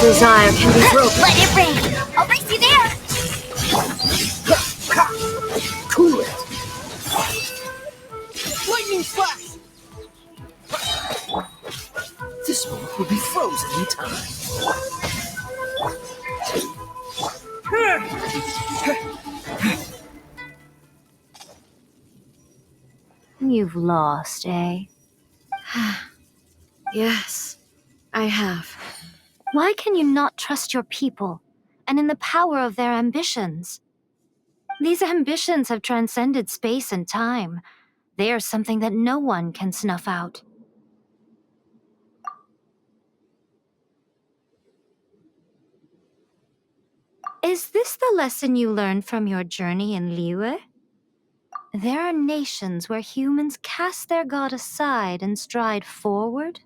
desire can be broken. Let it rain! I'll race you there! Cool it! Lightning flash! This one will be frozen in time. You've lost, eh? Yes, I have. Why can you not trust your people and in the power of their ambitions? These ambitions have transcended space and time. They are something that no one can snuff out. Is this the lesson you learned from your journey in Liyue? There are nations where humans cast their god aside and stride forward.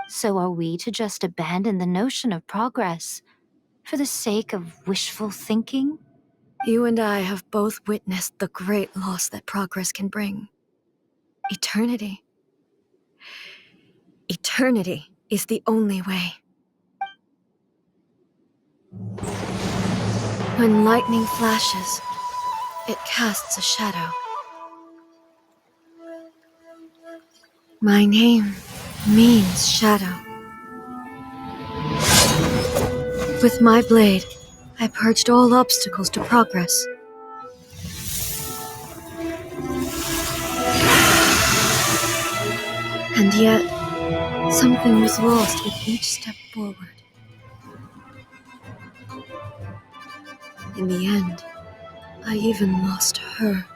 So are we to just abandon the notion of progress for the sake of wishful thinking? You and I have both witnessed the great loss that progress can bring. Eternity. Eternity is the only way. When lightning flashes, it casts a shadow. My name means shadow. With my blade, I purged all obstacles to progress. And yet, something was lost with each step forward. In the end, I even lost her.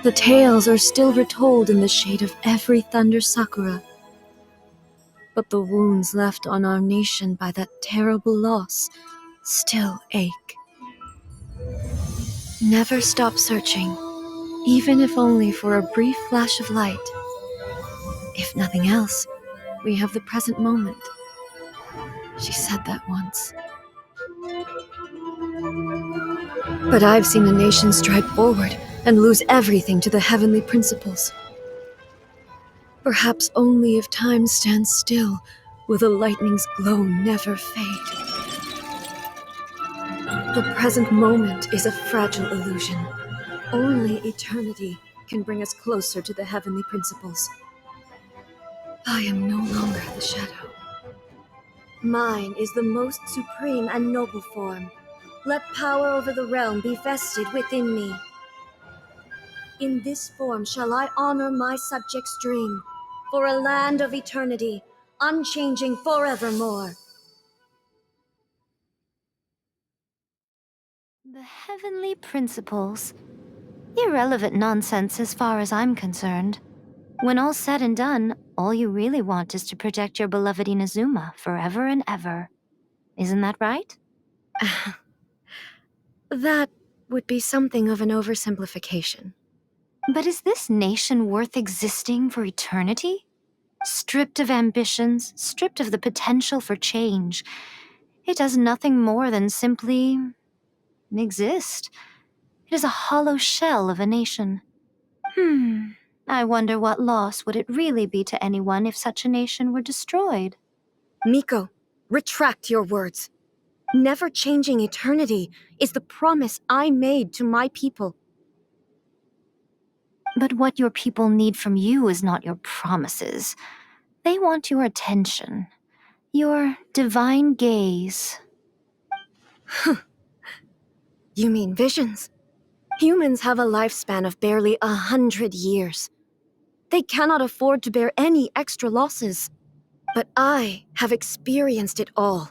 The tales are still retold in the shade of every thunder sakura. But the wounds left on our nation by that terrible loss still ache. Never stop searching, even if only for a brief flash of light. If nothing else, we have the present moment. She said that once. But I've seen a nation stride forward and lose everything to the heavenly principles. Perhaps only if time stands still will the lightning's glow never fade. The present moment is a fragile illusion. Only eternity can bring us closer to the heavenly principles. I am no longer the shadow. Mine is the most supreme and noble form. Let power over the realm be vested within me. In this form shall I honor my subjects' dream, for a land of eternity, unchanging forevermore. The heavenly principles. Irrelevant nonsense as far as I'm concerned. When all's said and done, all you really want is to protect your beloved Inazuma forever and ever. Isn't that right? That would be something of an oversimplification. But is this nation worth existing for eternity? Stripped of ambitions, stripped of the potential for change, it does nothing more than simply exist. It is a hollow shell of a nation. I wonder what loss would it really be to anyone if such a nation were destroyed? Miko, retract your words. Never changing eternity is the promise I made to my people. But what your people need from you is not your promises. They want your attention, your divine gaze. You mean visions? Humans have a lifespan of barely 100 years. They cannot afford to bear any extra losses. But I have experienced it all.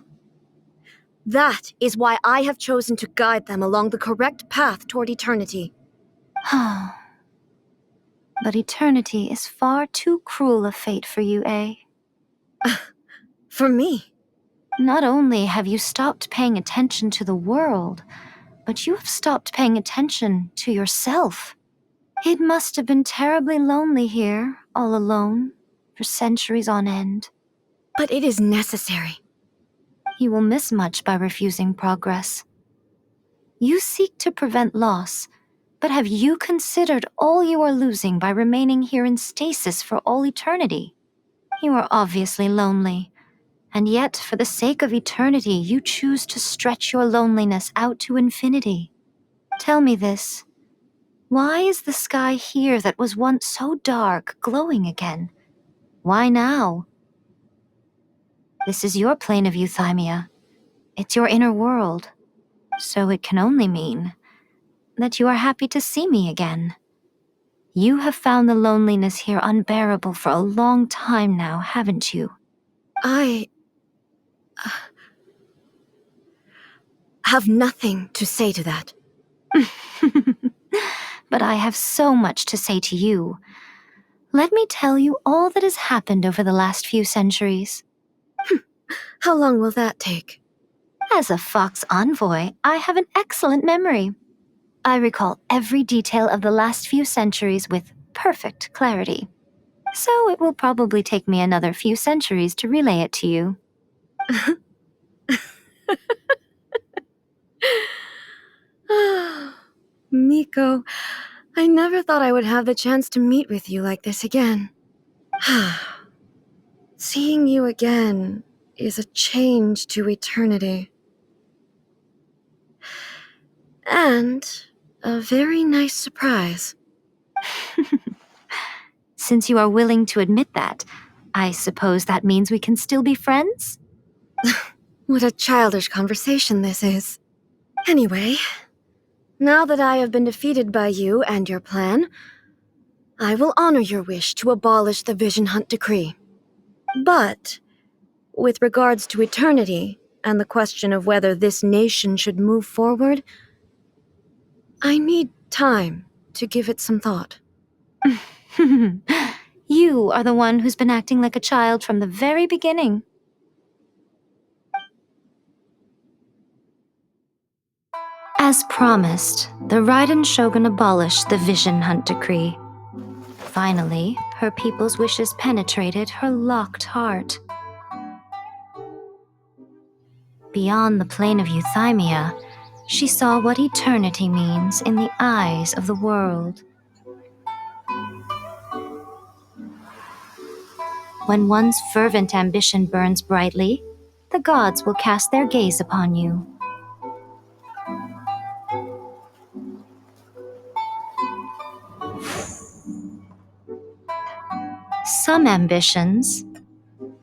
That is why I have chosen to guide them along the correct path toward eternity. But eternity is far too cruel a fate for you, eh? For me? Not only have you stopped paying attention to the world, but you have stopped paying attention to yourself. It must have been terribly lonely here, all alone, for centuries on end. But it is necessary. You will miss much by refusing progress. You seek to prevent loss, but have you considered all you are losing by remaining here in stasis for all eternity? You are obviously lonely, And yet, for the sake of eternity, you choose to stretch your loneliness out to infinity. Tell me this. Why is the sky here that was once so dark glowing again? Why now? This is your plane of euthymia. It's your inner world. So it can only mean that you are happy to see me again. You have found the loneliness here unbearable for a long time now, haven't you? I have nothing to say to that. But I have so much to say to you. Let me tell you all that has happened over the last few centuries. How long will that take? As a Fox envoy, I have an excellent memory. I recall every detail of the last few centuries with perfect clarity. So it will probably take me another few centuries to relay it to you. Miko, I never thought I would have the chance to meet with you like this again. Seeing you again is a change to eternity. And a very nice surprise. Since you are willing to admit that, I suppose that means we can still be friends? What a childish conversation this is. Anyway, now that I have been defeated by you and your plan, I will honor your wish to abolish the Vision Hunt decree. But, with regards to eternity and the question of whether this nation should move forward, I need time to give it some thought. You are the one who's been acting like a child from the very beginning. As promised, the Raiden Shogun abolished the Vision Hunt decree. Finally, her people's wishes penetrated her locked heart. Beyond the plane of euthymia, she saw what eternity means in the eyes of the world. When one's fervent ambition burns brightly, the gods will cast their gaze upon you. Some ambitions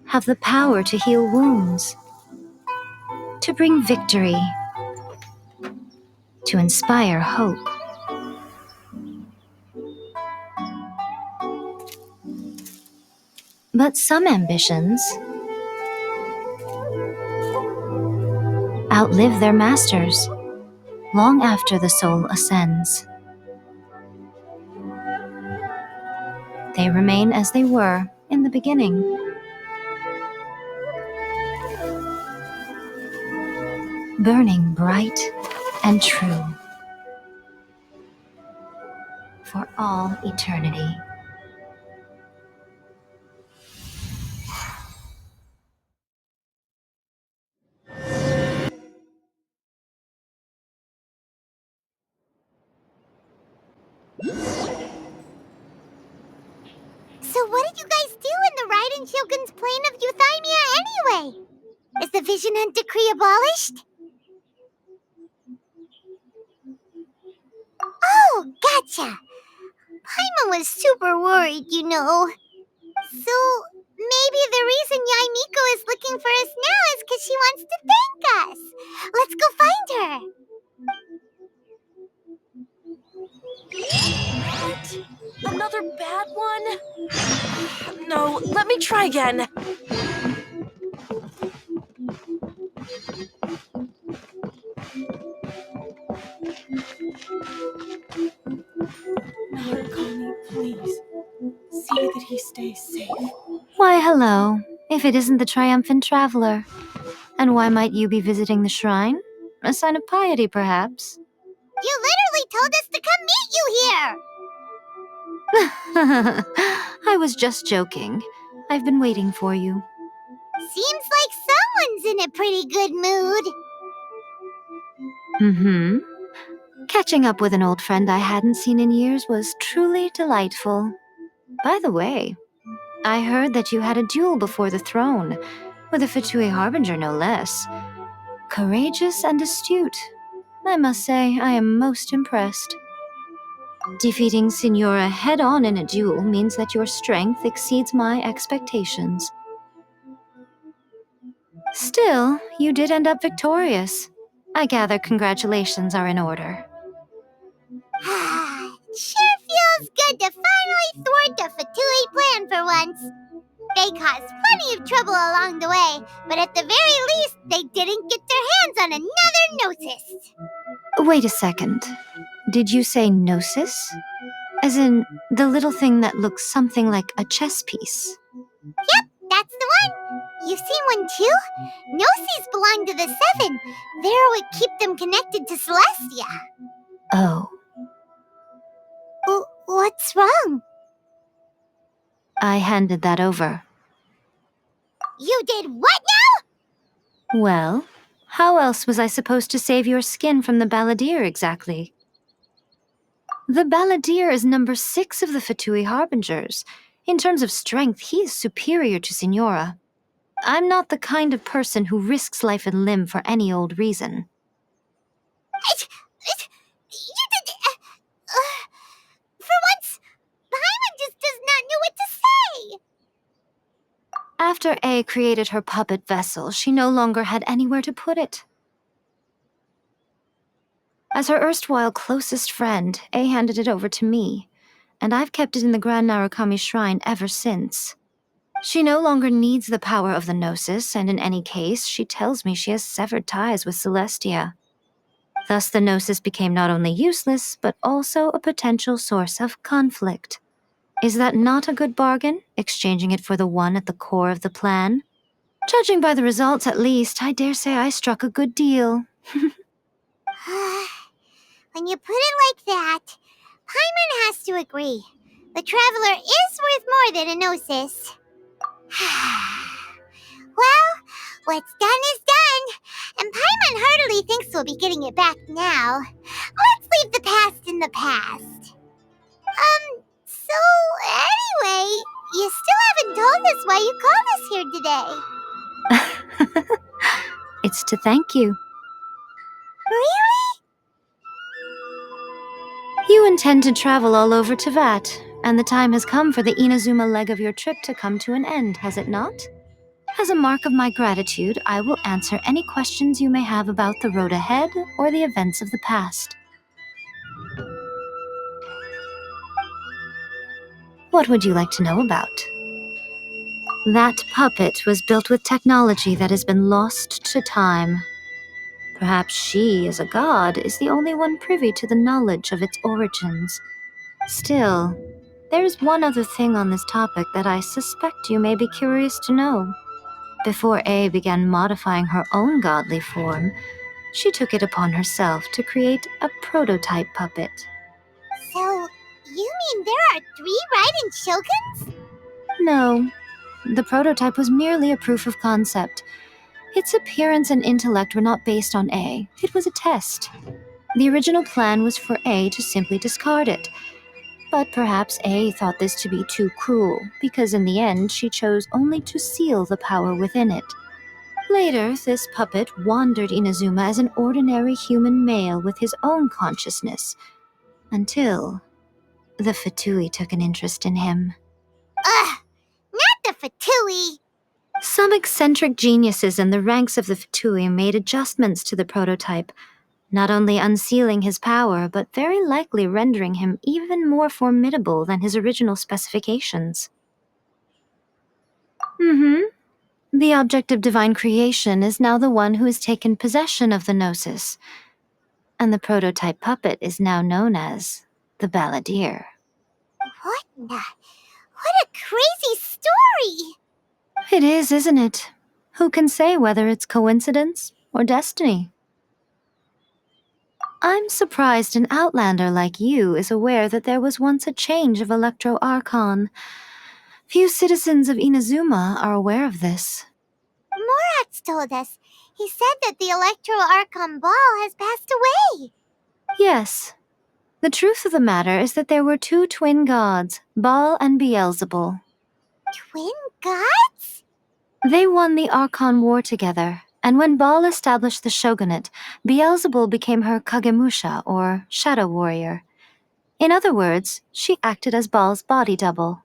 have the power to heal wounds, to bring victory, to inspire hope. But some ambitions outlive their masters long after the soul ascends. They remain as they were in the beginning. Burning bright and true for all eternity. So what did you guys do in the Raiden Shogun's plane of euthymia anyway? Is the Vision Hunt decree abolished? Oh, gotcha. Paimon was super worried, you know. So maybe the reason Yaimiko is looking for us now is because she wants to thank us. Let's go find her. What? Another bad one? No, let me try again. Narukami, please. See that he stays safe. Why, hello, if it isn't the triumphant traveler. And why might you be visiting the shrine? A sign of piety, perhaps? You literally told us to come meet you here. I was just joking. I've been waiting for you. Seems like someone's in a pretty good mood. Mm-hmm. Catching up with an old friend I hadn't seen in years was truly delightful. By the way, I heard that you had a duel before the throne. with a Fatui Harbinger no less. Courageous and astute. I must say, I am most impressed. Defeating Signora head-on in a duel means that your strength exceeds my expectations. Still, you did end up victorious. I gather congratulations are in order. It sure feels good to finally thwart the Fatui plan for once. They caused plenty of trouble along the way, but at the very least, they didn't get their hands on another Gnosis. Wait a second. Did you say Gnosis? As in, the little thing that looks something like a chess piece? Yep, that's the one. You've seen one too? Gnosis belong to the Seven. They're what keep them connected to Celestia. Oh, What's wrong? I handed that over. You did what now? Well, how else was I supposed to save your skin from the Balladeer exactly? The Balladeer is number 6 of the Fatui Harbingers. In terms of strength, he is superior to Signora. I'm not the kind of person who risks life and limb for any old reason. You did... for once, Paimon just does not know what to say. After A created her puppet vessel, she no longer had anywhere to put it. As her erstwhile closest friend, A handed it over to me, and I've kept it in the Grand Narukami Shrine ever since. She no longer needs the power of the Gnosis, and in any case, she tells me she has severed ties with Celestia. Thus the Gnosis became not only useless, but also a potential source of conflict. Is that not a good bargain, exchanging it for the one at the core of the plan? Judging by the results, at least, I dare say I struck a good deal. When you put it like that, Paimon has to agree. The Traveler is worth more than a Gnosis. Well, what's done is done, and Paimon heartily thinks we'll be getting it back now. Let's leave the past in the past. So anyway, you still haven't told us why you called us here today. It's to thank you. Really? You intend to travel all over Teyvat, and the time has come for the Inazuma leg of your trip to come to an end, has it not? As a mark of my gratitude, I will answer any questions you may have about the road ahead or the events of the past. What would you like to know about? That puppet was built with technology that has been lost to time. Perhaps she, as a god, is the only one privy to the knowledge of its origins. Still, there is one other thing on this topic that I suspect you may be curious to know. Before A began modifying her own godly form, she took it upon herself to create a prototype puppet. So, you mean there are 3 Raiden Shoguns? No, the prototype was merely a proof of concept. Its appearance and intellect were not based on A. It was a test. The original plan was for A to simply discard it. But perhaps A thought this to be too cruel, because in the end she chose only to seal the power within it. Later, this puppet wandered Inazuma as an ordinary human male with his own consciousness, until the Fatui took an interest in him. Ugh, not the Fatui. Some eccentric geniuses in the ranks of the Fatui made adjustments to the prototype, not only unsealing his power, but very likely rendering him even more formidable than his original specifications. The object of divine creation is now the one who has taken possession of the Gnosis, and the prototype puppet is now known as the Balladeer. What a crazy story! It is, isn't it? Who can say whether it's coincidence or destiny? I'm surprised an outlander like you is aware that there was once a change of Electro Archon. Few citizens of Inazuma are aware of this. Morat's told us. He said that the Electro Archon Ball has passed away. Yes. The truth of the matter is that there were 2 twin gods, Baal and Beelzebul. Twin gods? They won the Archon War together, and when Baal established the shogunate, Beelzebul became her Kagemusha, or shadow warrior. In other words, she acted as Baal's body double.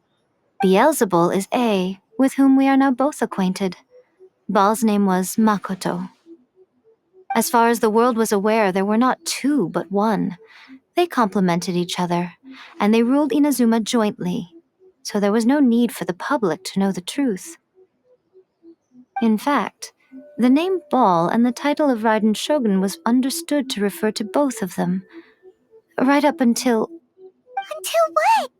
Beelzebul is A, with whom we are now both acquainted. Baal's name was Makoto. As far as the world was aware, there were not two, but one. They complemented each other, and they ruled Inazuma jointly, so there was no need for the public to know the truth. In fact, the name Baal and the title of Raiden Shogun was understood to refer to both of them, right up until Until what?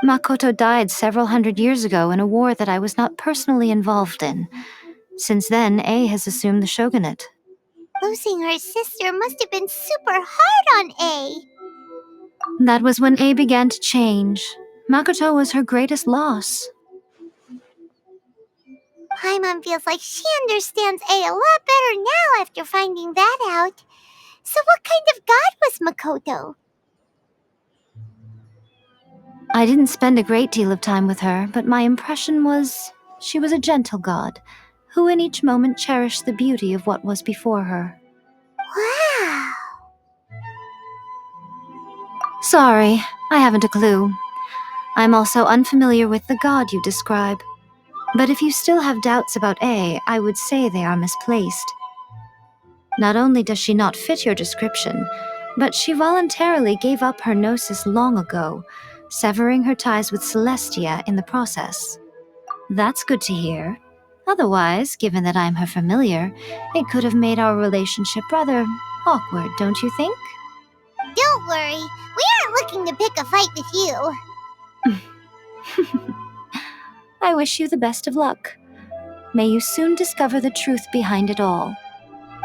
Makoto died several hundred years ago in a war that I was not personally involved in. Since then, A has assumed the shogunate. Losing her sister must have been super hard on A. That was when A began to change. Makoto was her greatest loss. Paimon feels like she understands A a lot better now after finding that out. So what kind of god was Makoto? I didn't spend a great deal of time with her, but my impression was she was a gentle god, who in each moment cherished the beauty of what was before her. Wow. Sorry, I haven't a clue. I'm also unfamiliar with the god you describe. But if you still have doubts about A, I would say they are misplaced. Not only does she not fit your description, but she voluntarily gave up her gnosis long ago, severing her ties with Celestia in the process. That's good to hear. Otherwise, given that I'm her familiar, it could have made our relationship rather awkward, don't you think? Don't worry, we aren't looking to pick a fight with you. I wish you the best of luck. May you soon discover the truth behind it all.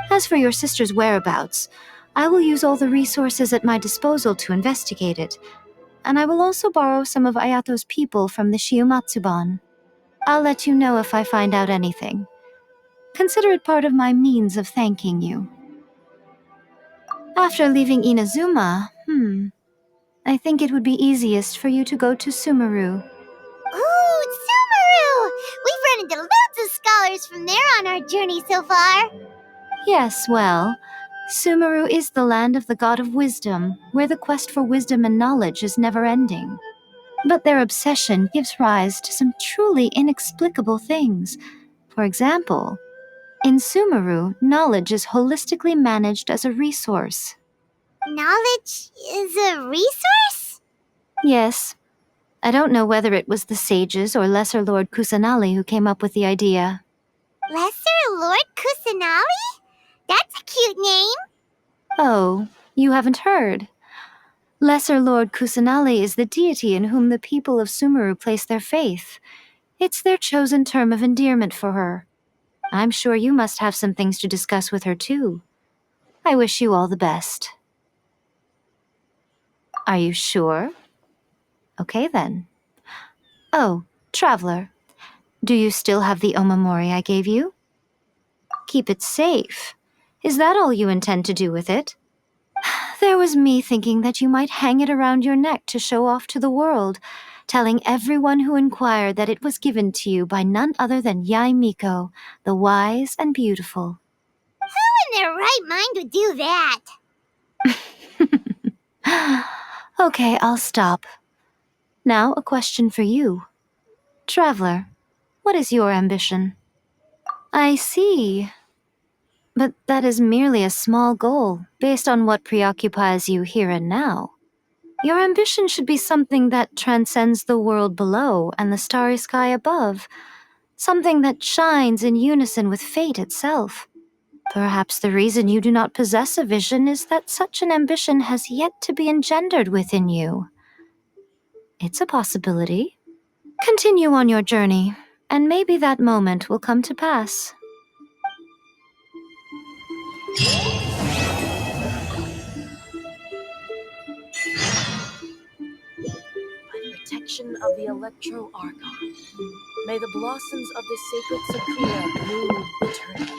As for your sister's whereabouts, I will use all the resources at my disposal to investigate it, and I will also borrow some of Ayato's people from the Shiumatsuban. I'll let you know if I find out anything. Consider it part of my means of thanking you. After leaving Inazuma, I think it would be easiest for you to go to Sumeru. Ooh, Sumeru! We've run into loads of scholars from there on our journey so far. Yes, well, Sumeru is the land of the god of wisdom, where the quest for wisdom and knowledge is never-ending. But their obsession gives rise to some truly inexplicable things. For example, in Sumeru, knowledge is holistically managed as a resource. Knowledge is a resource? Yes, I don't know whether it was the sages or Lesser Lord Kusanali who came up with the idea. Lesser Lord Kusanali? That's a cute name. Oh, you haven't heard? Lesser Lord Kusanali is the deity in whom the people of Sumeru place their faith. It's their chosen term of endearment for her. I'm sure you must have some things to discuss with her too. I wish you all the best. Are you sure? Okay then. Oh, Traveler, do you still have the omamori I gave you? Keep it safe. Is that all you intend to do with it? There was me thinking that you might hang it around your neck to show off to the world, telling everyone who inquired that it was given to you by none other than Yae Miko, the wise and beautiful. Who in their right mind would do that? Okay, I'll stop. Now a question for you. Traveler, what is your ambition? I see. But that is merely a small goal, based on what preoccupies you here and now. Your ambition should be something that transcends the world below and the starry sky above. Something that shines in unison with fate itself. Perhaps the reason you do not possess a vision is that such an ambition has yet to be engendered within you. It's a possibility. Continue on your journey, and maybe that moment will come to pass. By the protection of the Electro Archon, may the blossoms of the sacred Sakura bloom eternally.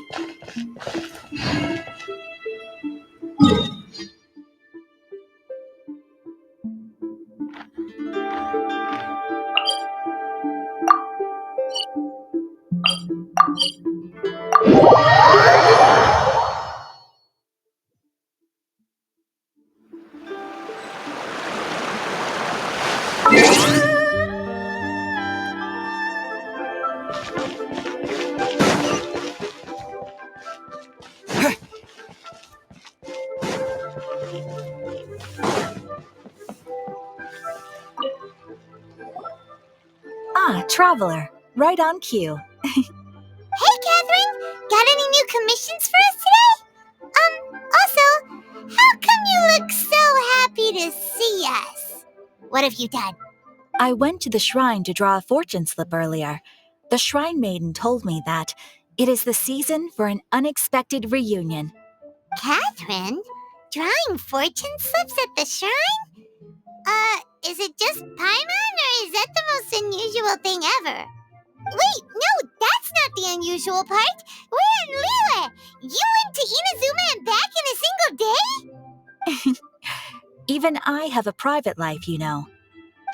Traveler. Right on cue. Hey, Catherine! Got any new commissions for us today? Also, how come you look so happy to see us? What have you done? I went to the shrine to draw a fortune slip earlier. The shrine maiden told me that it is the season for an unexpected reunion. Catherine? Drawing fortune slips at the shrine? Is it just Paimon, or is that the most unusual thing ever? Wait, no, that's not the unusual part. We're in Liyue. You went to Inazuma and back in a single day? Even I have a private life, you know.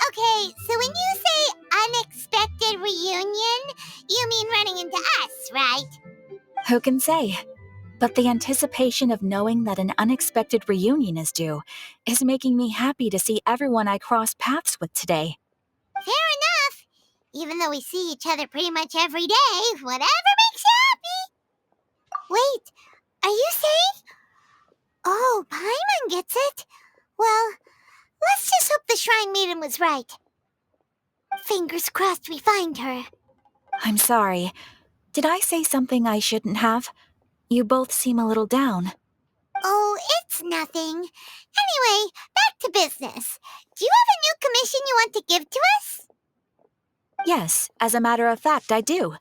Okay, so when you say unexpected reunion, you mean running into us, right? Who can say? But the anticipation of knowing that an unexpected reunion is due is making me happy to see everyone I cross paths with today. Fair enough. Even though we see each other pretty much every day, whatever makes you happy. Wait, are you saying? Oh, Paimon gets it. Well, let's just hope the Shrine Maiden was right. Fingers crossed we find her. I'm sorry. Did I say something I shouldn't have? You both seem a little down. Oh, it's nothing. Anyway, back to business. Do you have a new commission you want to give to us? Yes, as a matter of fact, I do.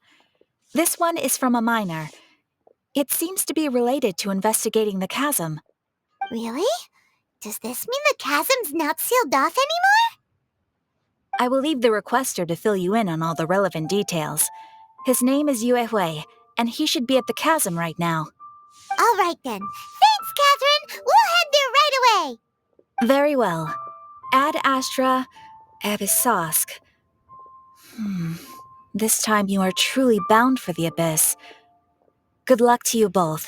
This one is from a miner. It seems to be related to investigating the chasm. Really? Does this mean the chasm's not sealed off anymore? I will leave the requester to fill you in on all the relevant details. His name is Yue Hui, and he should be at the chasm right now. All right then. Thanks, Catherine. We'll head there right away. Very well. Ad Astra Abyssosque. This time you are truly bound for the abyss. Good luck to you both.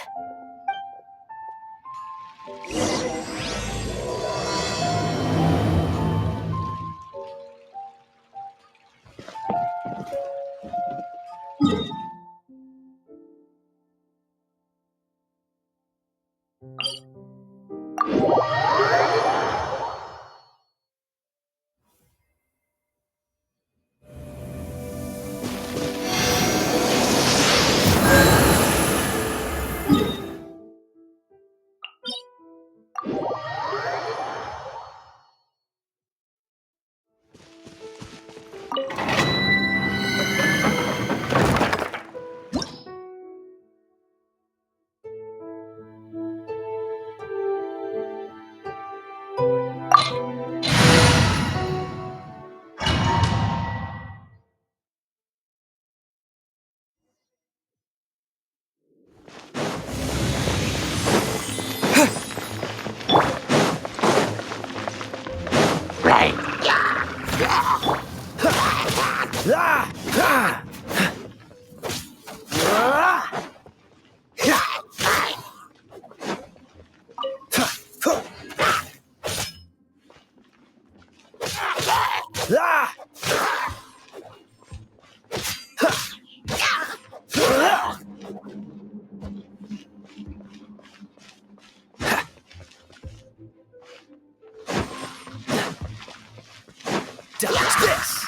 Dodge this!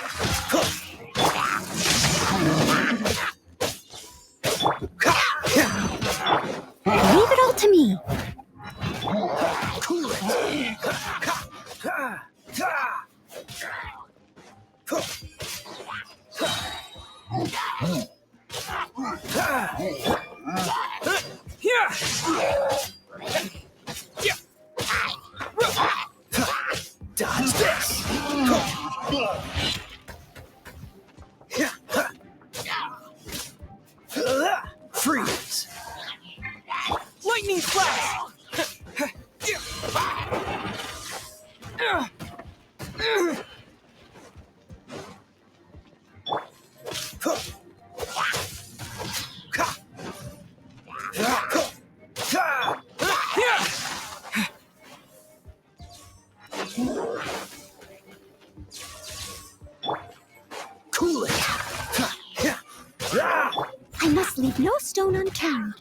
Leave it all to me. Cool it! Dodge this! Freeze! Lightning flash! Cool it! I must leave no stone unturned.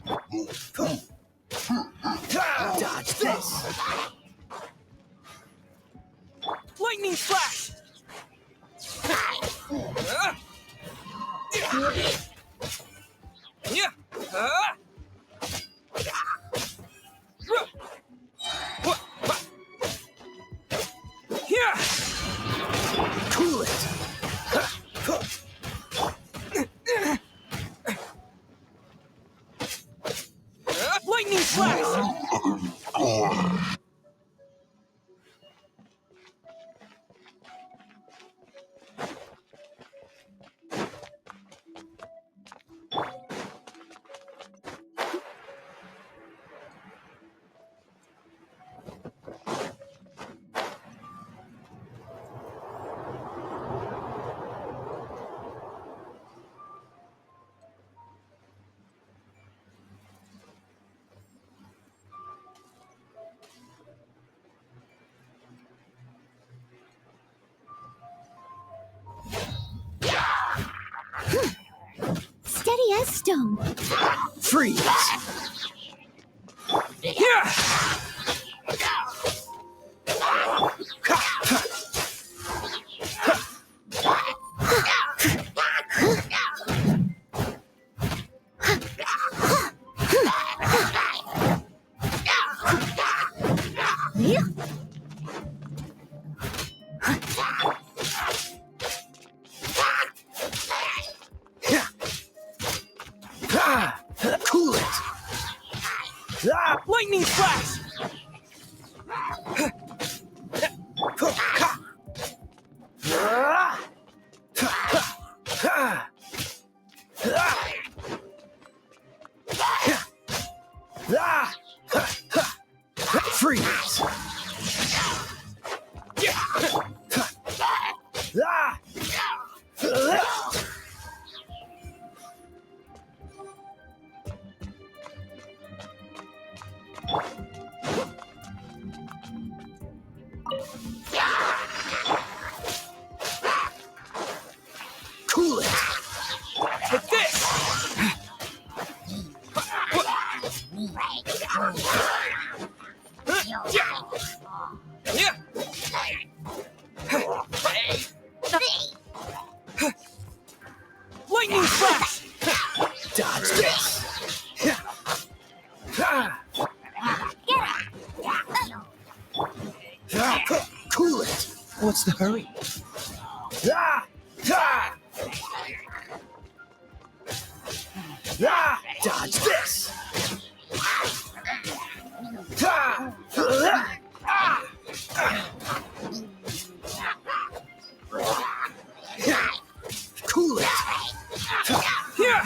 Dodge this! Lightning flash! Yeah. Yeah. Cool it. Lightning flash. Steady as stone. Freeze. Yeah. Cool it. Lightning flash. Freeze. Cool it. With this. Yeah. Lightning flash. Dodge this. Cool it. What's the hurry? Dodge this. Cool it. Yeah.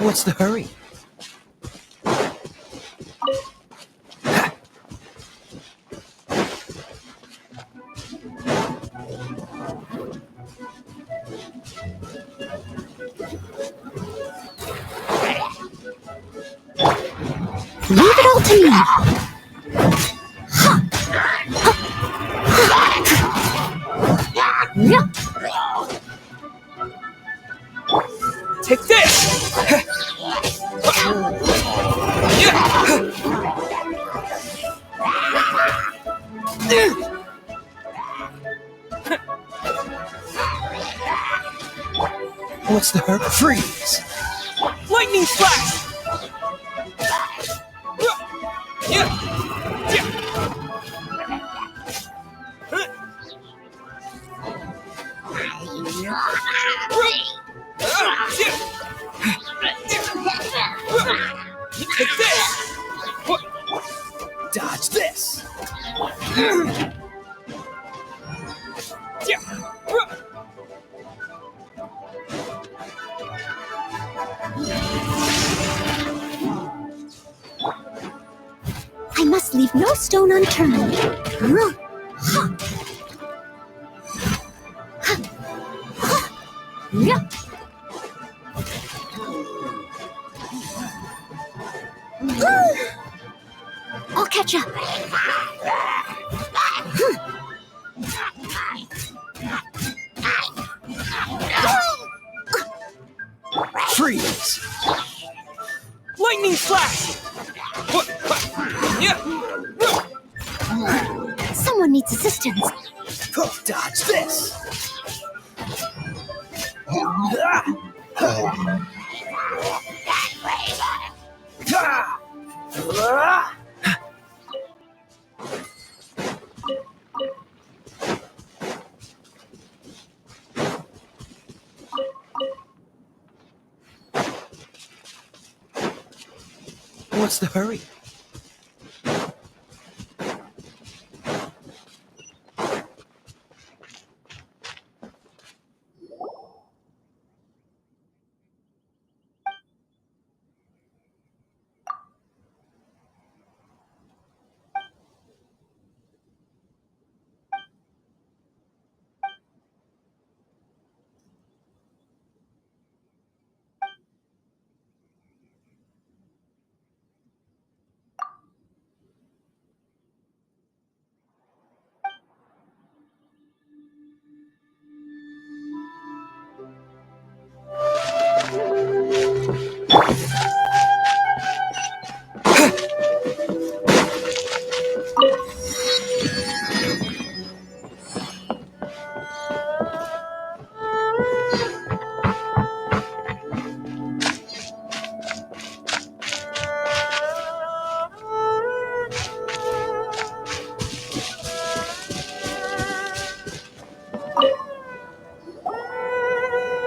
What's the hurry? Leave it all to me. Take this! What's the hurry? Freeze! Lightning flash! Take this! Dodge this! I must leave no stone unturned. I'll catch up. Freeze! Lightning flash! What? Yeah! Someone needs assistance. Dodge this! What's the hurry?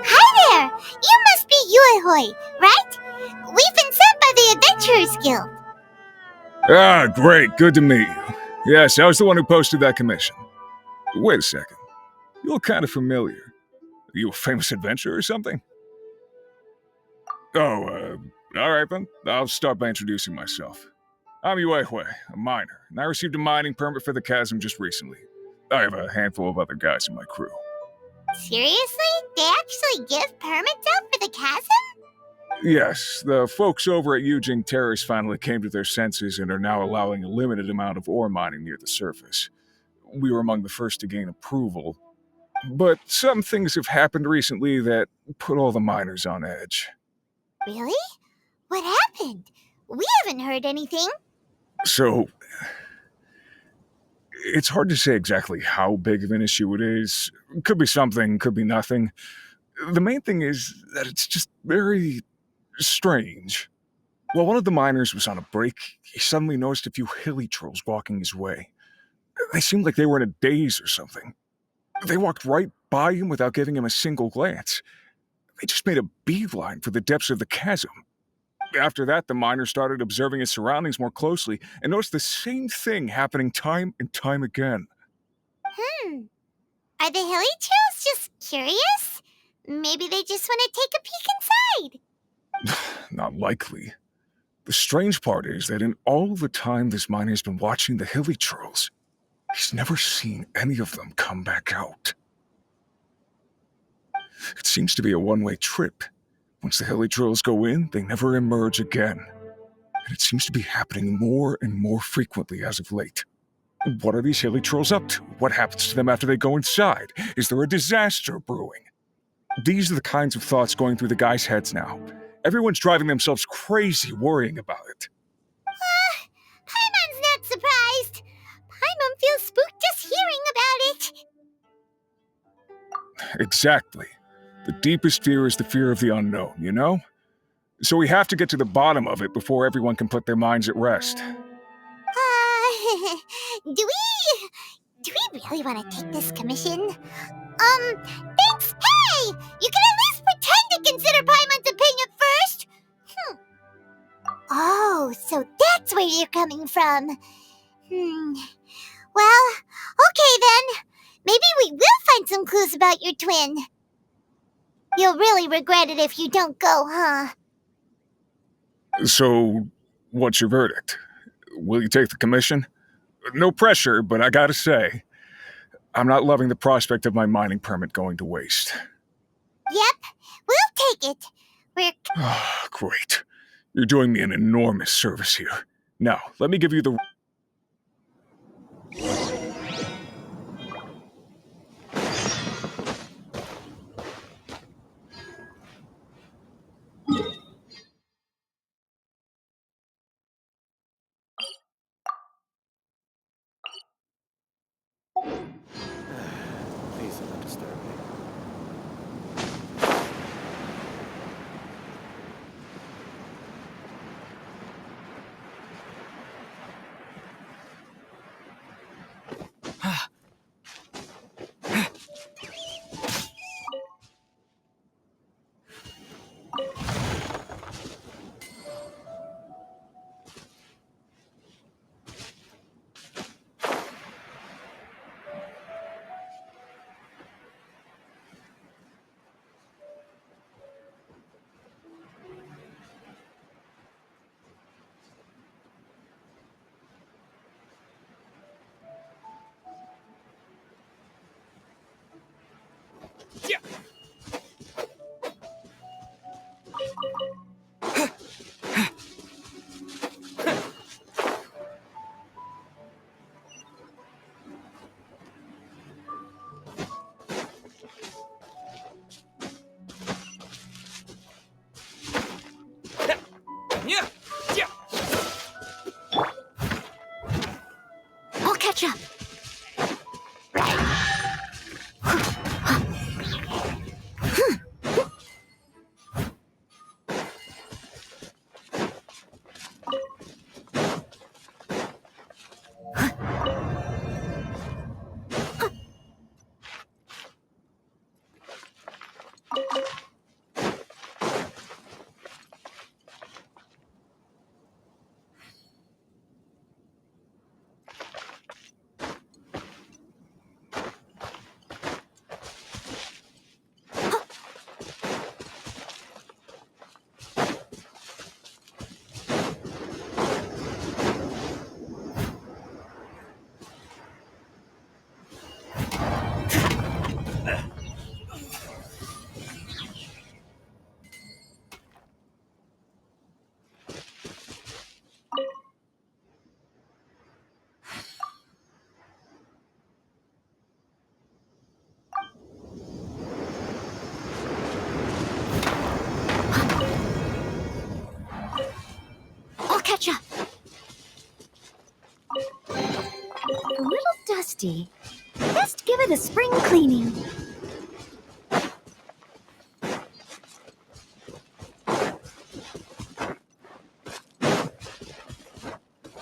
Hi there! You must be Yuehoi, right? We've been sent by the Adventurers Guild. Ah, great. Good to meet you. Yes, I was the one who posted that commission. Wait a second. You look kind of familiar. Are you a famous adventurer or something? Oh, alright then. I'll start by introducing myself. I'm Yuehue, a miner, and I received a mining permit for the chasm just recently. I have a handful of other guys in my crew. Seriously? They actually give permits out for the chasm? Yes, the folks over at Yujing Terrace finally came to their senses and are now allowing a limited amount of ore mining near the surface. We were among the first to gain approval, but some things have happened recently that put all the miners on edge. Really? What happened? We haven't heard anything. So, it's hard to say exactly how big of an issue it is. Could be something, could be nothing. The main thing is that it's just very strange. While one of the miners was on a break, he suddenly noticed a few hilly trolls walking his way. They seemed like they were in a daze or something. They walked right by him without giving him a single glance. They just made a beeline for the depths of the chasm. After that, the miner started observing his surroundings more closely and noticed the same thing happening time and time again. Are the hilly trolls just curious? Maybe they just want to take a peek inside. Not likely. The strange part is that in all the time this miner's been watching the hilly trolls, he's never seen any of them come back out. It seems to be a one-way trip. Once the hilly trolls go in, they never emerge again. And it seems to be happening more and more frequently as of late. What are these hilly trolls up to? What happens to them after they go inside? Is there a disaster brewing? These are the kinds of thoughts going through the guys' heads now. Everyone's driving themselves crazy worrying about it. Paimon's not surprised. Paimon feels spooked just hearing about it. Exactly. The deepest fear is the fear of the unknown, you know? So we have to get to the bottom of it before everyone can put their minds at rest. Do we really want to take this commission? Thanks. Hey, you can at least pretend to consider Paimon's opinion first. Oh, so that's where you're coming from. Well, okay then. Maybe we will find some clues about your twin. You'll really regret it if you don't go, huh? So, what's your verdict? Will you take the commission? No pressure, but I gotta say, I'm not loving the prospect of my mining permit going to waste. Yep, we'll take it. We're... Great. You're doing me an enormous service here. Now, let me give you the... Please do not disturb me. Yeah. Yeah. I'll catch up. I'll catch up. A little dusty. Best give it a spring cleaning.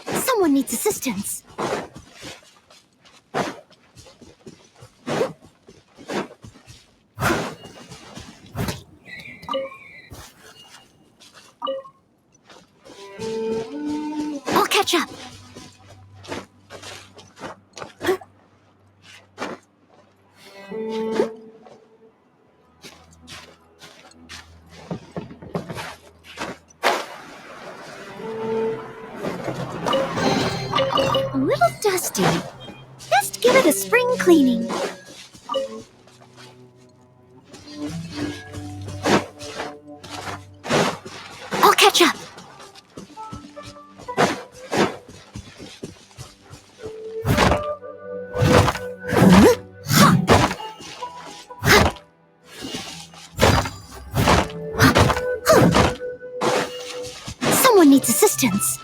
Someone needs assistance. I'll catch up. A little dusty. Best give it a spring cleaning. I'll catch up. Someone needs assistance.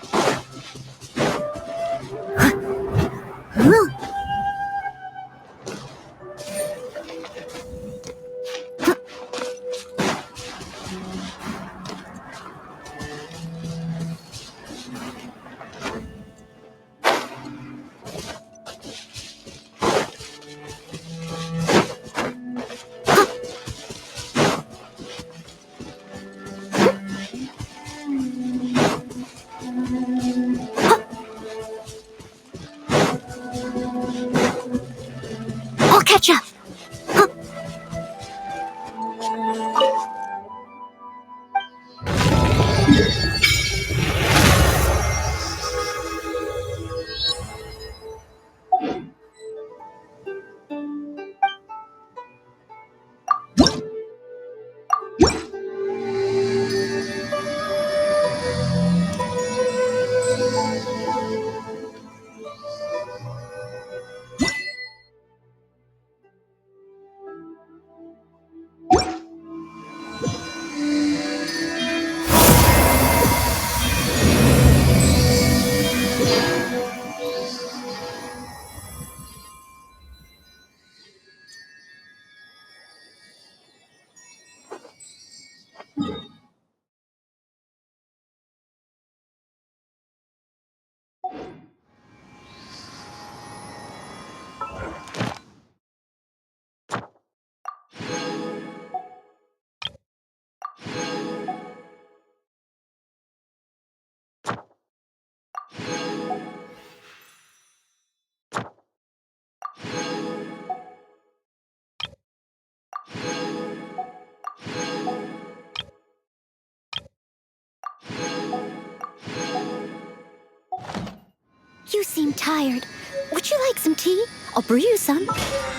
You seem tired. Would you like some tea? I'll brew you some.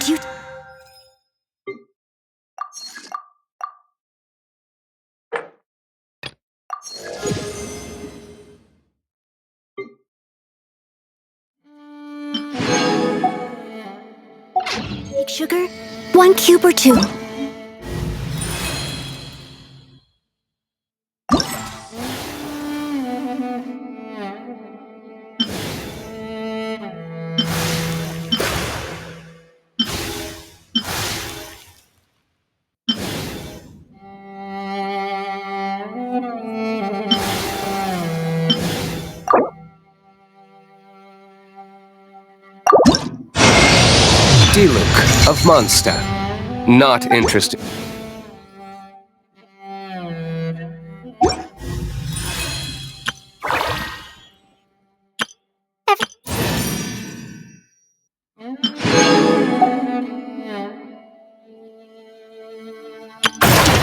Do you... Like sugar? 1 cube or 2? Diluc of Mondstadt. Not interested.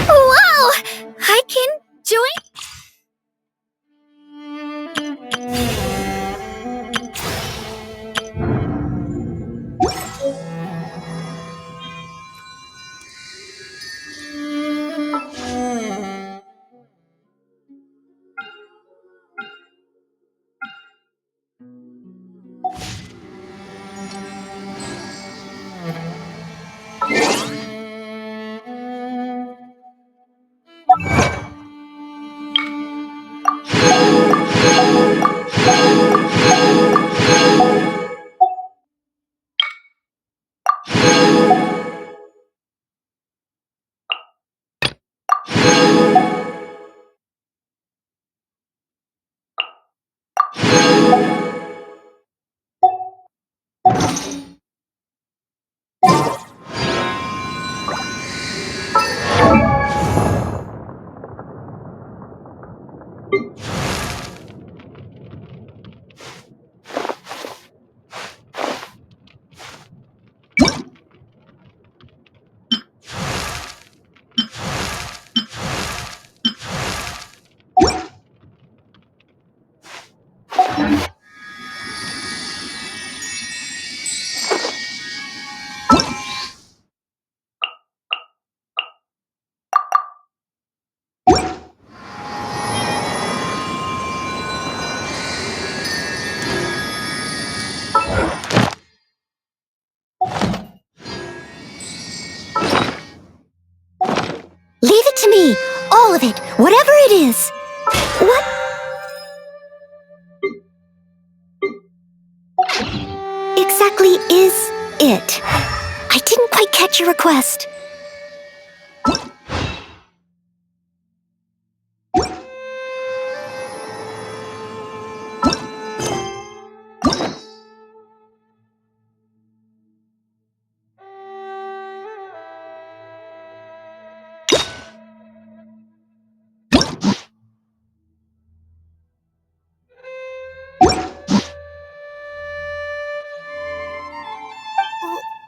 Wow! I can join... Leave it to me! All of it! Whatever it is! What? Exactly is it? I didn't quite catch your request.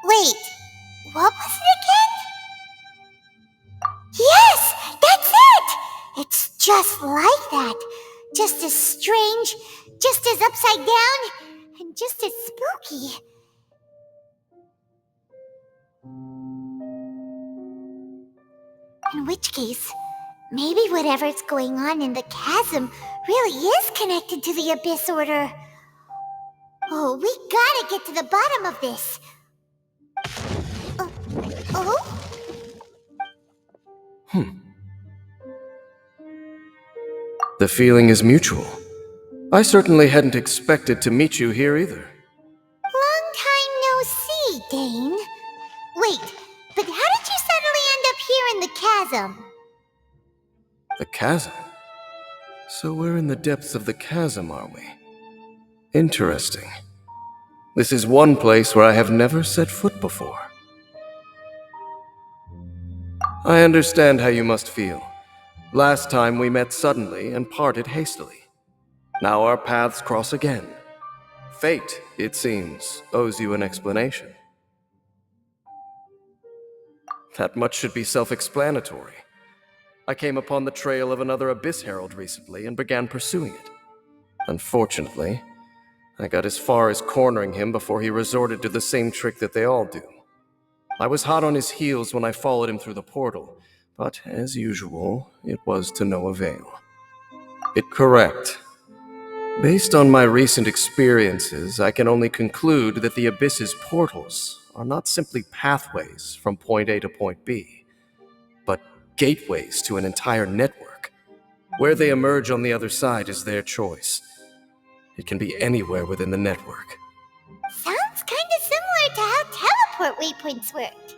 Wait, what was it again? Yes, that's it! It's just like that. Just as strange, just as upside down, and just as spooky. In which case, maybe whatever's going on in the chasm really is connected to the Abyss Order. Oh, we gotta get to the bottom of this. Oh? The feeling is mutual. I certainly hadn't expected to meet you here either. Long time no see, Dane. Wait, but how did you suddenly end up here in the chasm? The chasm? So we're in the depths of the chasm, are we? Interesting. This is one place where I have never set foot before. I understand how you must feel. Last time we met suddenly and parted hastily. Now our paths cross again. Fate, it seems, owes you an explanation. That much should be self-explanatory. I came upon the trail of another Abyss Herald recently and began pursuing it. Unfortunately, I got as far as cornering him before he resorted to the same trick that they all do. I was hot on his heels when I followed him through the portal, but as usual, it was to no avail. Correct. Based on my recent experiences, I can only conclude that the Abyss's portals are not simply pathways from point A to point B, but gateways to an entire network. Where they emerge on the other side is their choice. It can be anywhere within the network. Sounds kinda similar to how teleport waypoints work.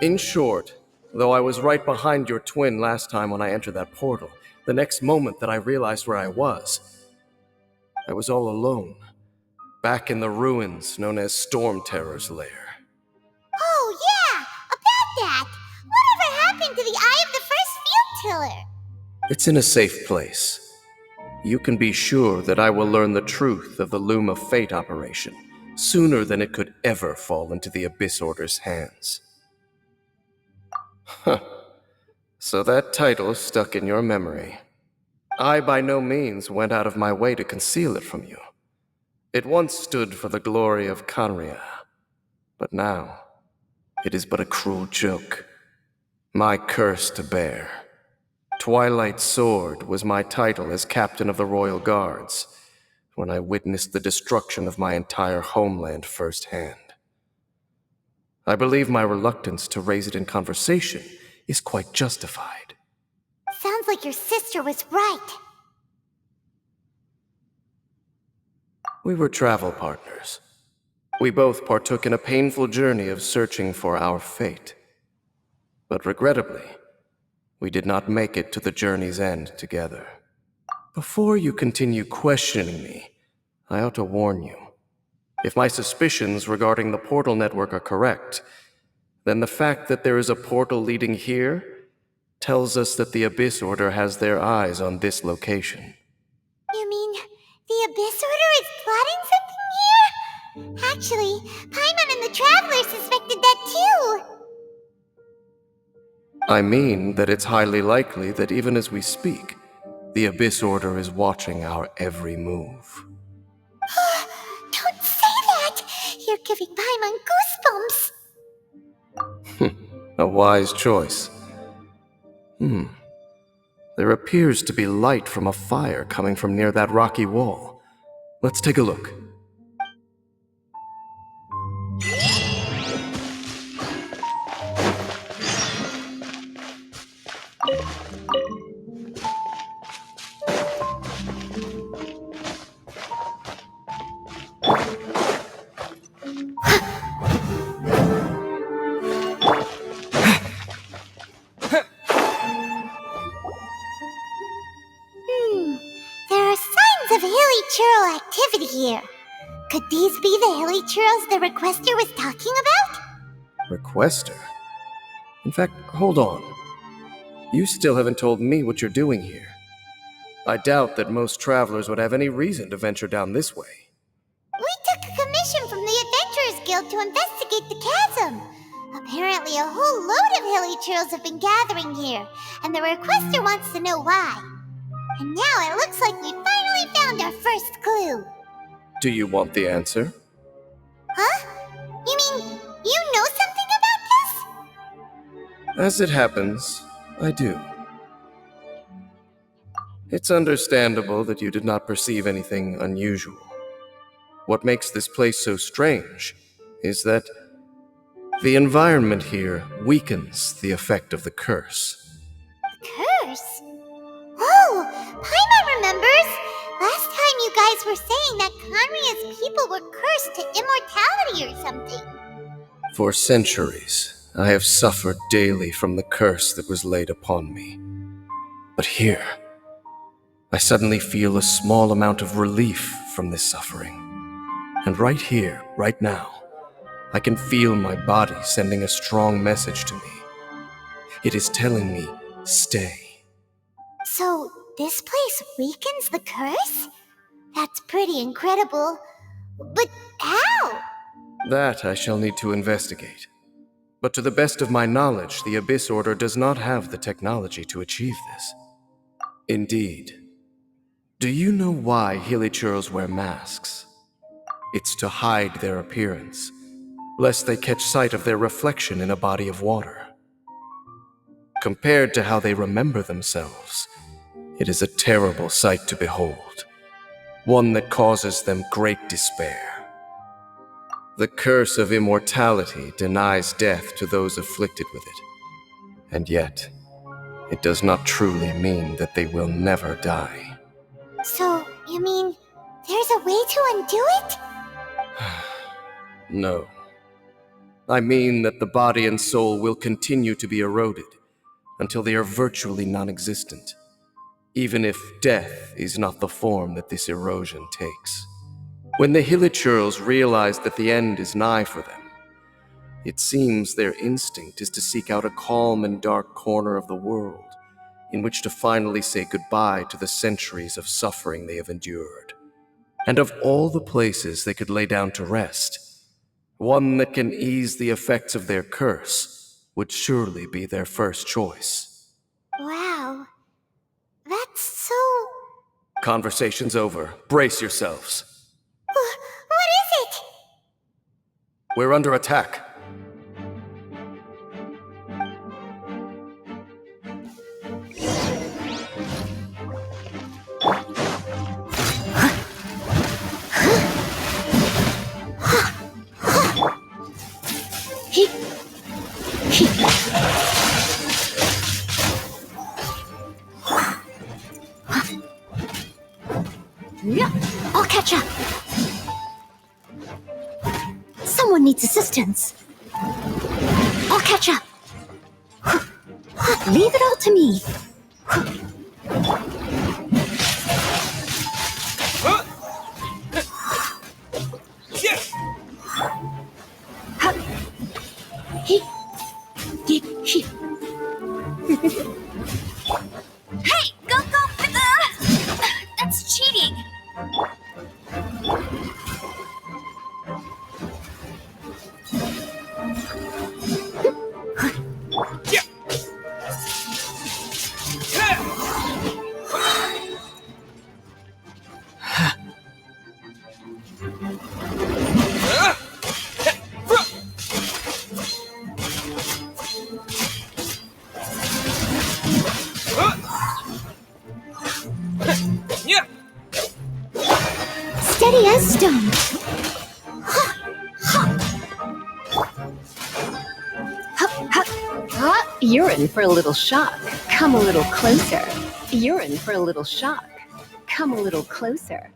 In short, though I was right behind your twin last time when I entered that portal, the next moment that I realized where I was all alone, back in the ruins known as Storm Terror's lair. Oh yeah, about that! Whatever happened to the Eye of the First Field Tiller? It's in a safe place. You can be sure that I will learn the truth of the Loom of Fate operation sooner than it could ever fall into the Abyss Order's hands. Huh. So that title stuck in your memory. I by no means went out of my way to conceal it from you. It once stood for the glory of Kanria, but now it is but a cruel joke. My curse to bear. Twilight Sword was my title as captain of the Royal Guards when I witnessed the destruction of my entire homeland firsthand. I believe my reluctance to raise it in conversation is quite justified. Sounds like your sister was right. We were travel partners. We both partook in a painful journey of searching for our fate. But regrettably, we did not make it to the journey's end together. Before you continue questioning me, I ought to warn you. If my suspicions regarding the portal network are correct, then the fact that there is a portal leading here tells us that the Abyss Order has their eyes on this location. You mean the Abyss Order is plotting something here? Actually, Paimon and the Traveler suspected that too. I mean that it's highly likely that even as we speak, the Abyss Order is watching our every move. Don't say that! You're giving Paimon goosebumps. A wise choice. There appears to be light from a fire coming from near that rocky wall. Let's take a look. There are signs of hilly churl activity here. Could these be the hilly churls the requester was talking about? Requester? In fact, hold on. You still haven't told me what you're doing here. I doubt that most travelers would have any reason to venture down this way. We took a commission from the Adventurers Guild to investigate the chasm. Apparently a whole load of hilly churls have been gathering here, and the requester wants to know why. And now it looks like we finally found our first clue. Do you want the answer? Huh? You mean you know something about this? As it happens, I do. It's understandable that you did not perceive anything unusual. What makes this place so strange is that the environment here weakens the effect of the curse. Curse? Oh, Paimon remembers! Last time you guys were saying that Kanria's people were cursed to immortality or something. For centuries, I have suffered daily from the curse that was laid upon me. But here, I suddenly feel a small amount of relief from this suffering. And right here, right now, I can feel my body sending a strong message to me. It is telling me, stay. So, this place weakens the curse? That's pretty incredible. But how? That I shall need to investigate. But to the best of my knowledge, the Abyss Order does not have the technology to achieve this. Indeed. Do you know why Hilly Churls wear masks? It's to hide their appearance, lest they catch sight of their reflection in a body of water. Compared to how they remember themselves, it is a terrible sight to behold, one that causes them great despair. The curse of immortality denies death to those afflicted with it, and yet, it does not truly mean that they will never die. So, you mean there's a way to undo it? No. I mean that the body and soul will continue to be eroded until they are virtually non-existent, even if death is not the form that this erosion takes. When the Hilichurls realize that the end is nigh for them, it seems their instinct is to seek out a calm and dark corner of the world in which to finally say goodbye to the centuries of suffering they have endured. And of all the places they could lay down to rest, one that can ease the effects of their curse would surely be their first choice. Wow. That's so... Conversation's over. Brace yourselves. What is it? We're under attack. Yeah, I'll catch up. Someone needs assistance. I'll catch up. Leave it all to me. Hey, go with the... That's cheating. Steady as stone. You're in for a little shock. Come a little closer. You're in for a little shock. Come a little closer.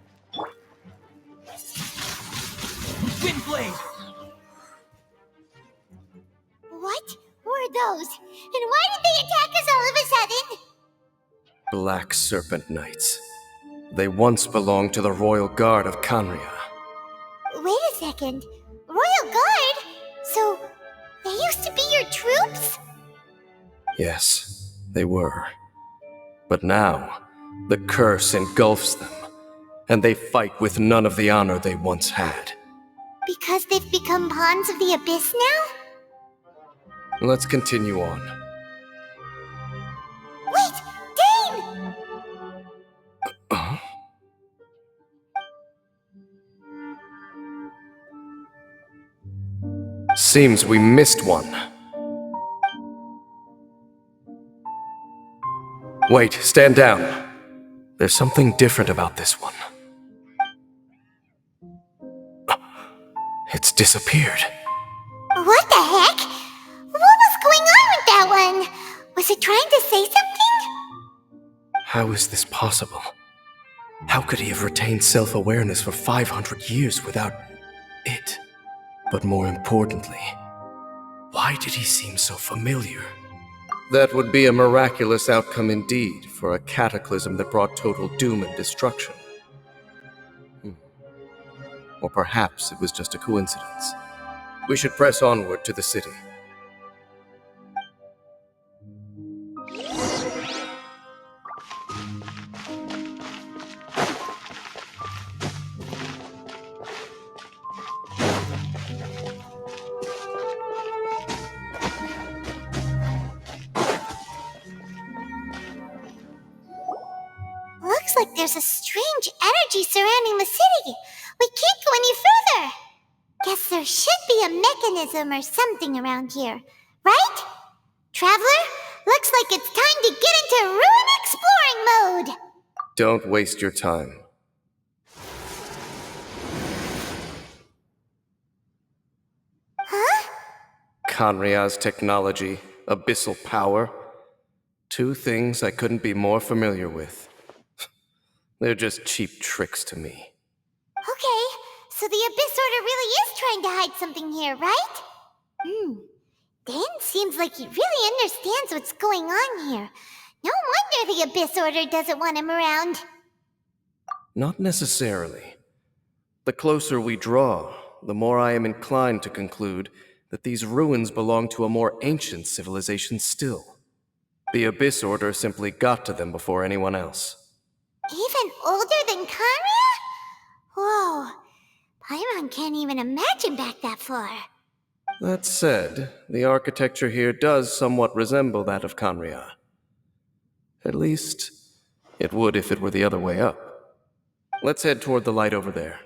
Windblade! What were those? And why did they attack us all of a sudden? Black Serpent Knights. They once belonged to the Royal Guard of Kanria. Wait a second. Royal Guard? So, they used to be your troops? Yes, they were. But now, the curse engulfs them, and they fight with none of the honor they once had. Because they've become pawns of the Abyss now? Let's continue on. Wait! Dane! Huh? Seems we missed one. Wait, stand down. There's something different about this one. It's disappeared. What the heck? What was going on with that one? Was it trying to say something? How is this possible? How could he have retained self-awareness for 500 years without it? But more importantly, why did he seem so familiar? That would be a miraculous outcome indeed for a cataclysm that brought total doom and destruction. Or perhaps it was just a coincidence. We should press onward to the city. Looks like there's a strange energy surrounding the city, We can't go any further. Guess there should be a mechanism or something around here, right? Traveler, looks like it's time to get into ruin exploring mode. Don't waste your time. Huh? Kanria's technology, abyssal power. Two things I couldn't be more familiar with. They're just cheap tricks to me. Okay, so the Abyss Order really is trying to hide something here, right? Dan seems like he really understands what's going on here. No wonder the Abyss Order doesn't want him around. Not necessarily. The closer we draw, the more I am inclined to conclude that these ruins belong to a more ancient civilization still. The Abyss Order simply got to them before anyone else. Even older than Kanria? Whoa, Paimon can't even imagine back that far. That said, the architecture here does somewhat resemble that of Kanria. At least, it would if it were the other way up. Let's head toward the light over there.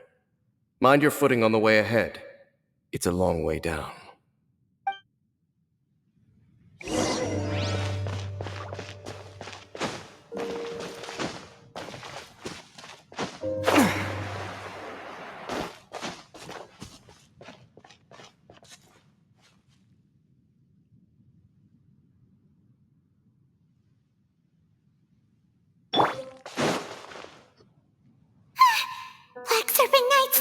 Mind your footing on the way ahead. It's a long way down. Black Serpent Knights!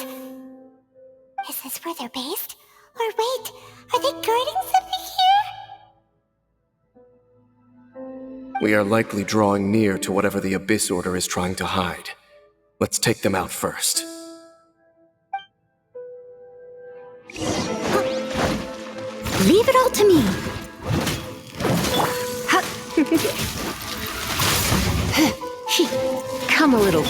Is this where they're based? Or wait, are they guarding something here? We are likely drawing near to whatever the Abyss Order is trying to hide. Let's take them out first. Leave it all to me. Come a little.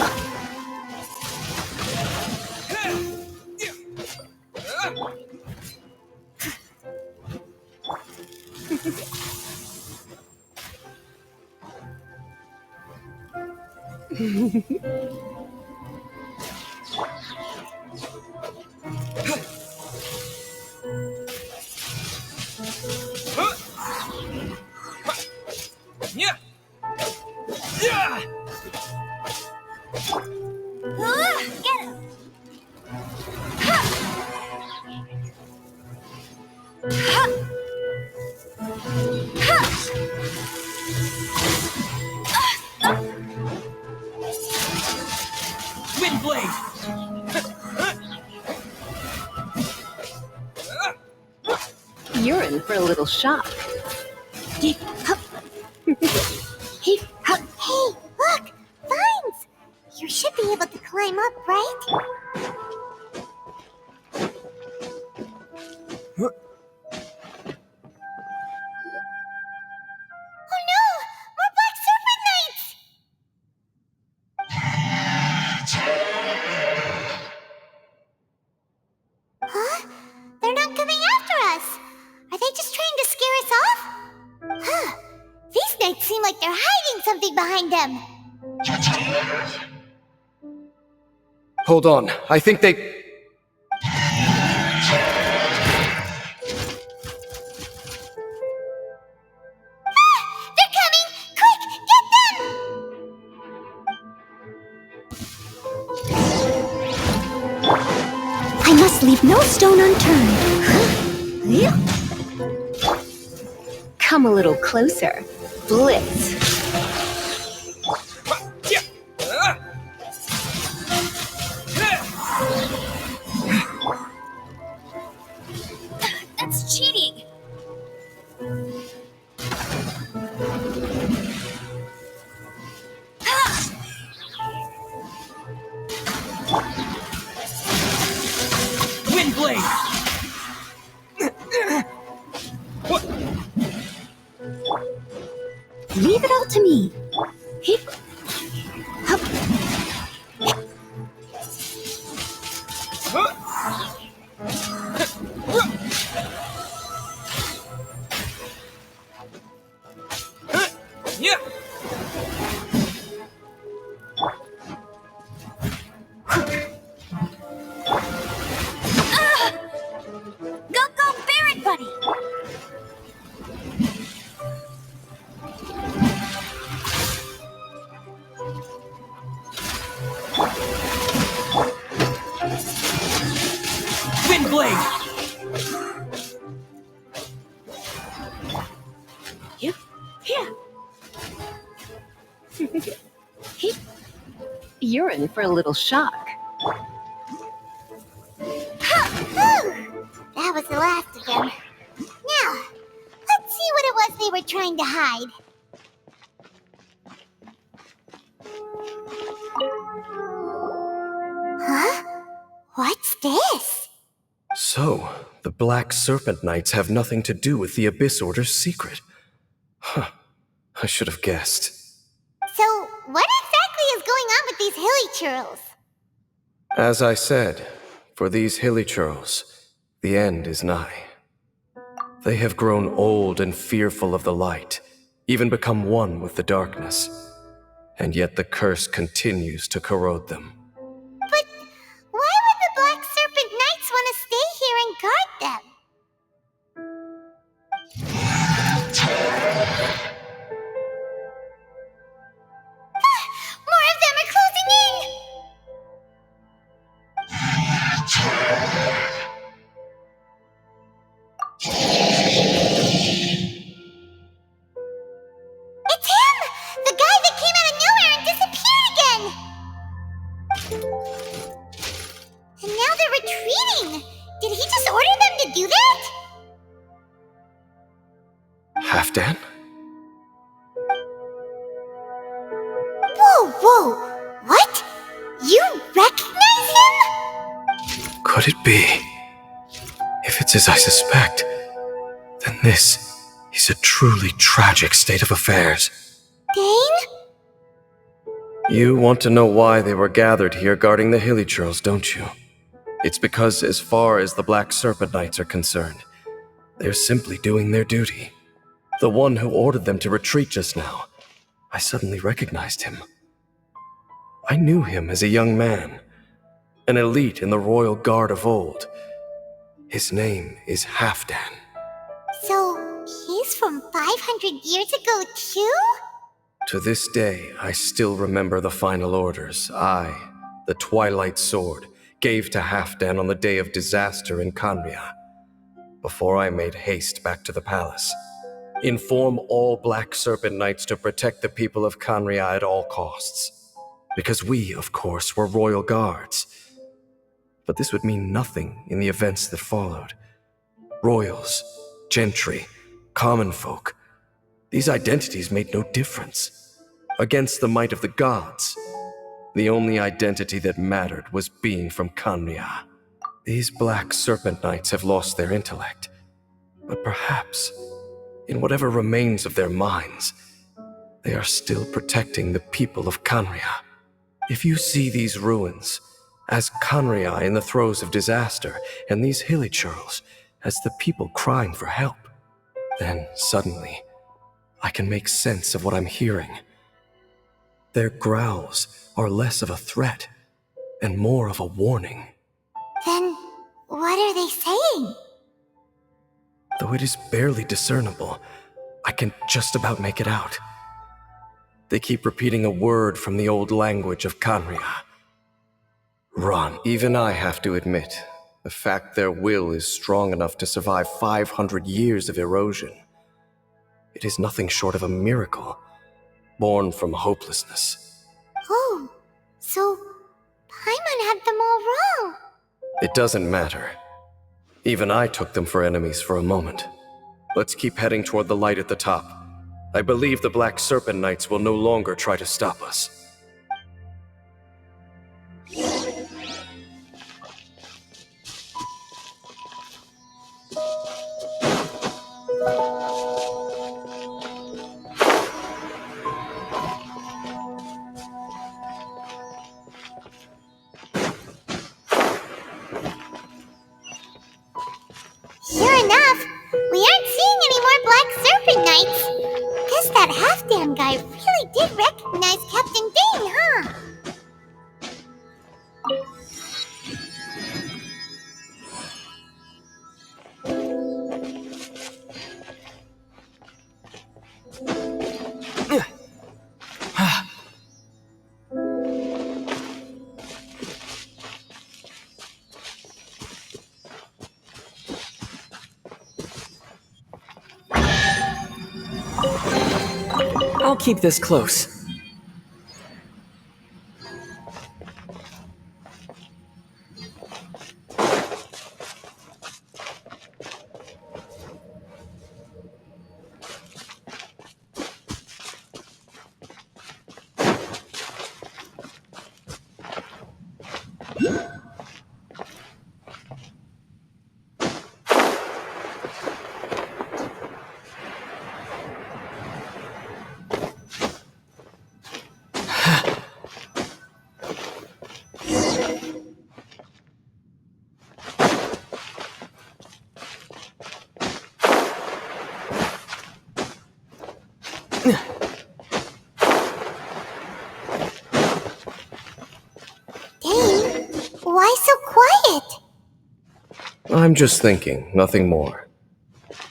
Get him! Windblade! You're in for a little shock. Hey, look! Vines! You should be able to climb up, right? Oh no! More Black Serpent Knights! Huh? They're not coming after us! Are they just trying to scare us off? Huh. These knights seem like they're hiding something behind them. Hold on, I think they... They're coming! Quick, get them! I must leave no stone unturned. Come a little closer. Blitz. That's cheating! Windblade! Leave it all to me. Wind Blade! You're in for a little shock. That was the last of them. Now, let's see what it was they were trying to hide. Huh? What's this? So, the Black Serpent Knights have nothing to do with the Abyss Order's secret. Huh. I should have guessed. So, what exactly is going on with these hilly churls? As I said, for these hilly churls, the end is nigh. They have grown old and fearful of the light, even become one with the darkness. And yet the curse continues to corrode them. But why would the Black Serpent Knights want to stay here and guard them? More of them are closing in! It's him! The guy that came out of nowhere and disappeared again! And now they're retreating! Did he just order them to do that? Halfdan? Whoa! What? You recognize him? Could it be? If it's as I suspect, then this is a truly tragic state of affairs. Dane? You want to know why they were gathered here guarding the hilly churls, don't you? It's because as far as the Black Serpent Knights are concerned, they're simply doing their duty. The one who ordered them to retreat just now, I suddenly recognized him. I knew him as a young man, an elite in the royal guard of old. His name is Halfdan. So, he's from 500 years ago too? To this day, I still remember the final orders the Twilight Sword, gave to Halfdan on the day of disaster in Khaenri'ah. Before I made haste back to the palace. Inform all Black Serpent Knights to protect the people of Khaenri'ah at all costs. Because we, of course, were royal guards. But this would mean nothing in the events that followed. Royals, gentry, common folk. These identities made no difference. Against the might of the gods, the only identity that mattered was being from Khaenri'ah. These Black Serpent Knights have lost their intellect. But perhaps, in whatever remains of their minds, they are still protecting the people of Khaenri'ah. If you see these ruins as Khaenri'ah in the throes of disaster, and these hilly churls as the people crying for help, then suddenly I can make sense of what I'm hearing. Their growls are less of a threat and more of a warning. Then, what are they saying? Though it is barely discernible, I can just about make it out. They keep repeating a word from the old language of Khaenri'ah. Run. Even I have to admit, the fact their will is strong enough to survive 500 years of erosion. It is nothing short of a miracle, born from hopelessness. Oh, so Paimon had them all wrong. It doesn't matter. Even I took them for enemies for a moment. Let's keep heading toward the light at the top. I believe the Black Serpent Knights will no longer try to stop us. Sure enough, we aren't seeing any more Black Serpent Knights. Guess that Halfdan guy really did recognize Captain Dane, huh? I'll keep this close. Dane, why so quiet? I'm just thinking, nothing more.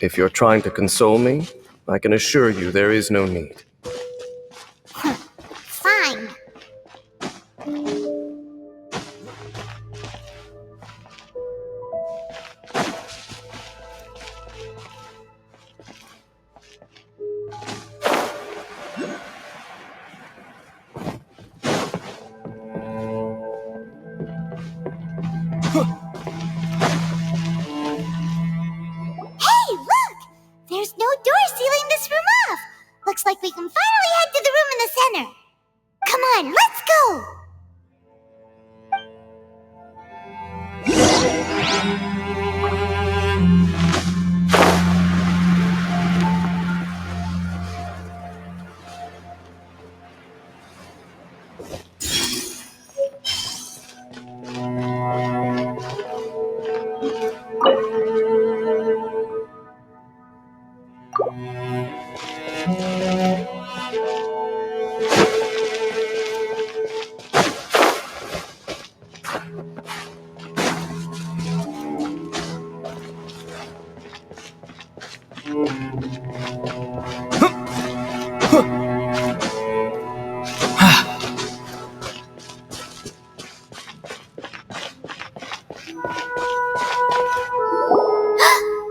If you're trying to console me, I can assure you there is no need. Fine. Hey, look! There's no door sealing this room off. Looks like we can finally head to the room in the center. Come on, let's go!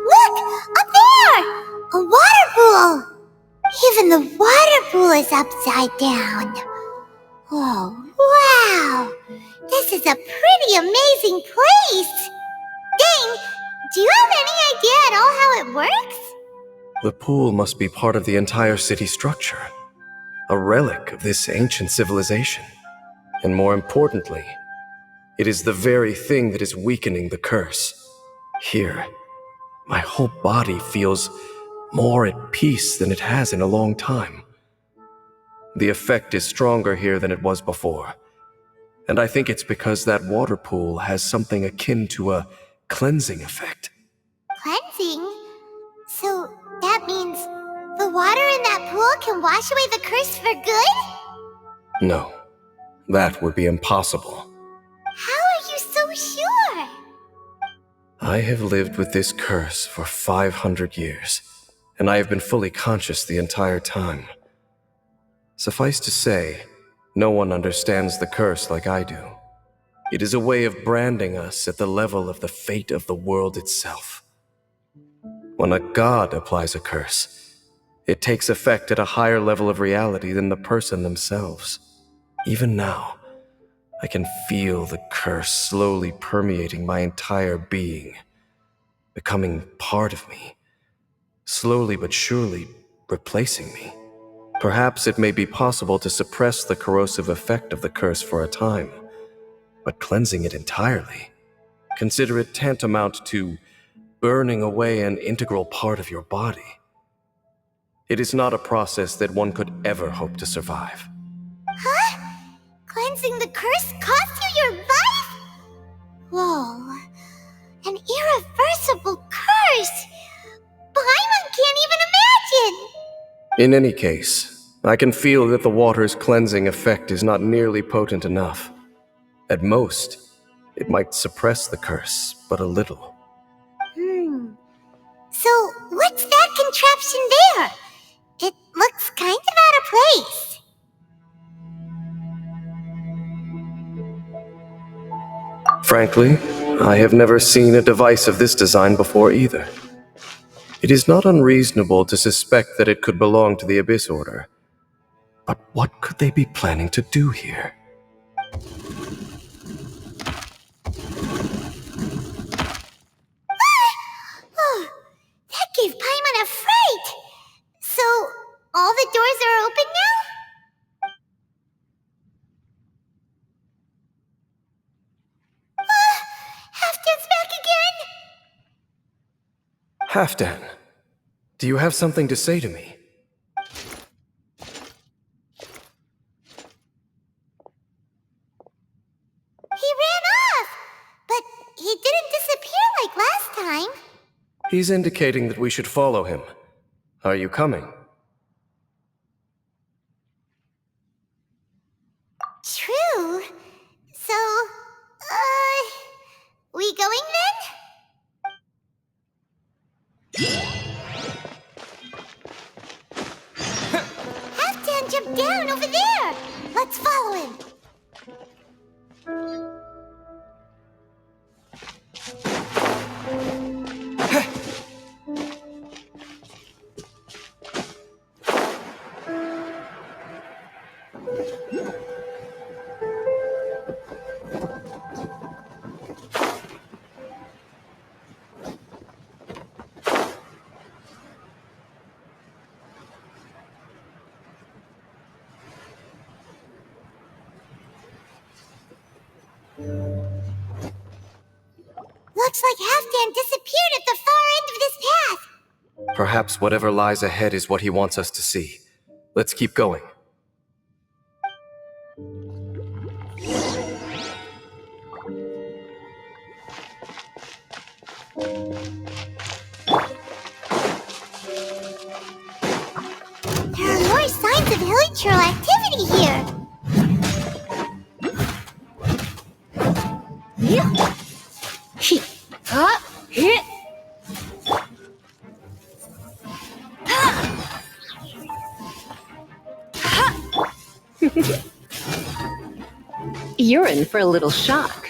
Look! Up there! A water pool! Even the water pool is upside down. Oh, wow! This is a pretty amazing place! Dane, do you have any idea at all how it works? The pool must be part of the entire city structure, a relic of this ancient civilization. And more importantly, it is the very thing that is weakening the curse. Here, my whole body feels more at peace than it has in a long time. The effect is stronger here than it was before, and I think it's because that water pool has something akin to a cleansing effect. Cleansing? So that means the water in that pool can wash away the curse for good? No, that would be impossible. How are you so sure? I have lived with this curse for 500 years, and I have been fully conscious the entire time. Suffice to say, no one understands the curse like I do. It is a way of branding us at the level of the fate of the world itself. When a god applies a curse, it takes effect at a higher level of reality than the person themselves. Even now, I can feel the curse slowly permeating my entire being, becoming part of me, slowly but surely replacing me. Perhaps it may be possible to suppress the corrosive effect of the curse for a time, but cleansing it entirely, consider it tantamount to burning away an integral part of your body. It is not a process that one could ever hope to survive. Huh? Cleansing the curse cost you your life? Whoa. An irreversible curse! Paimon can't even imagine! In any case, I can feel that the water's cleansing effect is not nearly potent enough. At most, it might suppress the curse, but a little. So, what's that contraption there? It looks kind of out of place. Frankly, I have never seen a device of this design before either. It is not unreasonable to suspect that it could belong to the Abyss Order, But what could they be planning to do here? Oh, that gave Paimon a fright! So, all the doors are open now? Halfdan's back again! Halfdan, do you have something to say to me? He ran off! But he didn't disappear like last time. He's indicating that we should follow him. Are you coming? True. So, we going then? Halfdan jumped down over there! Let's follow him! Looks like Halfdan disappeared at the far end of this path. Perhaps whatever lies ahead is what he wants us to see. Let's keep going. There are more signs of hilichurl activity here. You're in for a little shock.